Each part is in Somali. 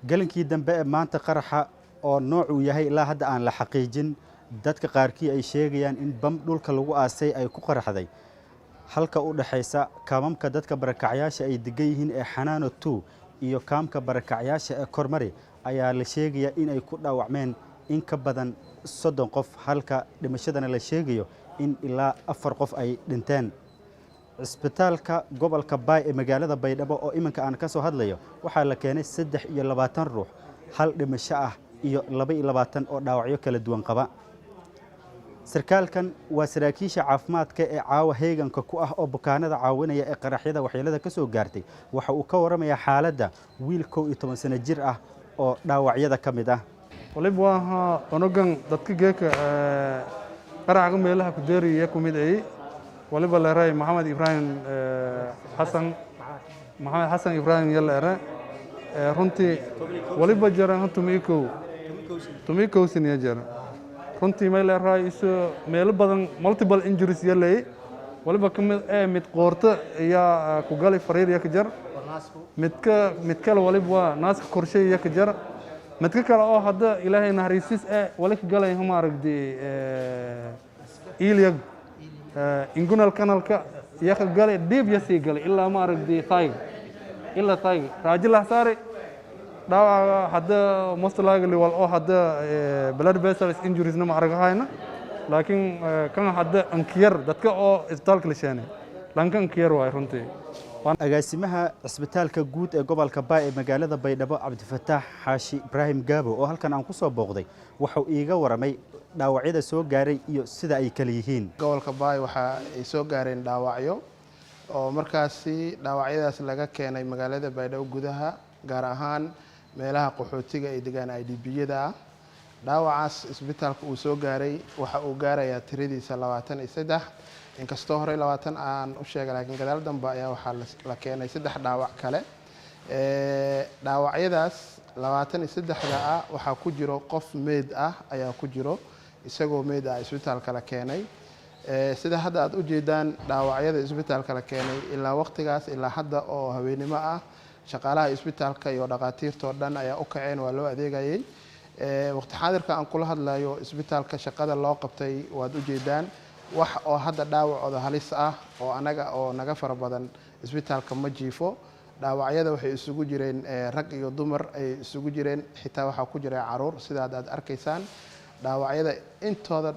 galinkii dambe ee maanta qaraxa oo nooc uu yahay ilaa hadda aan la xaqiijin dadka qaarkii ay sheegayaan in bam dhulka lagu aasay ay ku qaraxday halka u dhaxaysa kaamamka dadka barakacyaasha ay degan yihiin ee Xanaano 2 iyo kaamka barakacyaasha ee Kormari ayaa la sheegayaa in ay ku dhaawacmeen in ka badan 30 qof halka dhimashadana la sheegayo in ilaa 4 qof ay dhinteen isbitaalka gobolka Baay ee magaalada Baydhabo oo iminka aan ka soo hadlayo waxaa la keenay 23 ruux hal dhimasho ah iyo 22 oo dhaawacyo kala duwan qaba sarkaalkan waa saraakiisha caafimaadka ee caawa heeganka ku ah oo bukaanada caawinaya ee qaraxyada waxyeelada ka soo gaartay waxa uu ka waramayaa xaaladda wiil 11 sano jir ah oo dhaawacyada ka mid ah waliba waa onogan dadka geeka qaraxga meelaha ku deeriya ku mid ay waliba la ray Maxamed Xasan Ibrahim yalla runtii waliba jaran tumiko siniya jaran runtii meel la ray meel badan multiple injuries yallay waliba kamid mid qoorta ayaa ku galay fariir ka jar mid kale waliba naaska korshay ka jar mid kale oo hadda Ilaahay naxariisis wali ka galay huma aragdi ilyag ingunal kanalka yaa ka galay dib yasi galay ilaa ma aragdi taay ilaa taay raajil saare dhaawaca hadda mustalaagli wal oo hadda blood vessels injuries na ma aragahayna laakiin kan hadda ankiyar dadka oo isbitaalka la sheenay lanka ankiyar way runtii agaasimaha isbitaalka guud ee gobolka Baay ee magaalada Baydhabo Cabdifataax Xaashi Ibrahim Gaabo oo halkan aan ku soo booqday waxa uu iiga waramay dhaawacyada soo gaaray iyo sida ay kala yihiin gobolka Baay waxa ay soo gaareen dhaawacyo oo markaasi dhaawacyadaas laga keenay magaalada Baydhabo gudaha gaar ahaan meelaha qaxootiga ay degaan IDP-yada dhaawacaas isbitaalka uu soo gaaray waxa uu gaarayaa tiradiisa 23 inkastoo hore 20 aan u sheegay laakiin gadaal dambe ayaa waxa la keenay 3 dhaawac kale dhaawacyadaas 23 waxa ku jiro qof meed ah ayaa ku jiro isagoo meed ah isbitaalka la keenay sida hadda aad u jeedaan dhaawacyada isbitaalka la keenay ilaa waqtigaas ilaa hadda oo haweenimo ah shaqaalaha isbitaalka iyo dhaqaatiirta oo dhan ayaa u kaceen waa loo adeegayay waqti xaadirka aan kula hadlayo isbitaalka shaqada loo qabtay waad u jeedaan wax oo hadda dhaawacooda halis ah oo anaga oo naga fara badan isbitaalka ma jiifo dhaawacyada waxay isugu jireen rag iyo dumar ay isugu jireen xitaa waxa ku jira caruur sida aad arkaysaan dhaawacyada intooda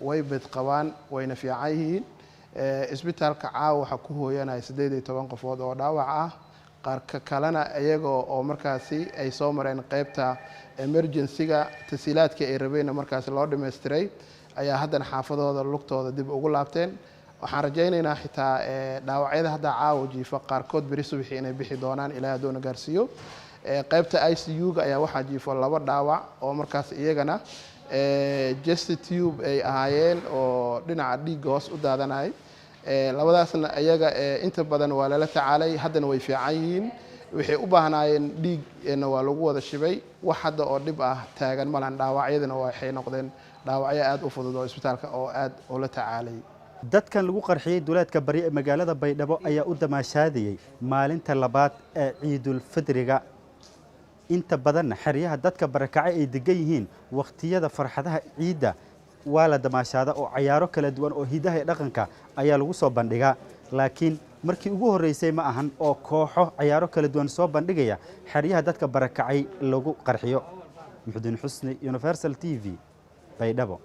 way bad qabaan wayna fiican yihiin isbitaalka caawa waxa ku hooyanay 18 qofood oo dhaawac ah qaar kalena iyaga oo markaasi ay soo mareen qaybta emergency-ga tasiilaadka ay rabeen markaasi loo dhameystiray ayaa haddana xaafadooda lugtooda dib ugu laabteen waxaan rajaynaynaa xitaa dhaawacyada hadda caawa jiifa qaarkood bari subaxii inay bixi doonaan Ilaahay doona gaarsiiyo qaybta ICU-ga ayaa waxaa jiifo 2 dhaawac oo markaas iyagana chest tube ay ahaayeen oo dhinaca dhiigga hoos u daadanay labadaasna iyaga inta badan waa la tacaalay haddana way fiican yihiin waxay u baahnaayeen dhiigna waa lagu wada shibay wax hadda oo dhib ah taagan malan dhaawacyadana waxay noqdeen dhaawacyo aad u fudud oo isbitaalka oo aad oo la tacaalay dadkan lagu qarxiyay duleedka bari ee magaalada Baydhabo ayaa u damaashaadiyay maalinta labaad ee Ciidul Fidriga inta badan xariyaha dadka barakacay ay degan yihiin waqtiyada farxadaha ciida waa la damaashaada oo ciyaaro kala duwan oo hidaha iyo dhaqanka ayaa lagu soo bandhigaa laakiin markii ugu horeysay ma ahan oo kooxo ciyaaro kala duwan soo bandhigaya xariyaha dadka barakacay lagu qarxiyo Muxudiin Xusni Universal TV Baydhabo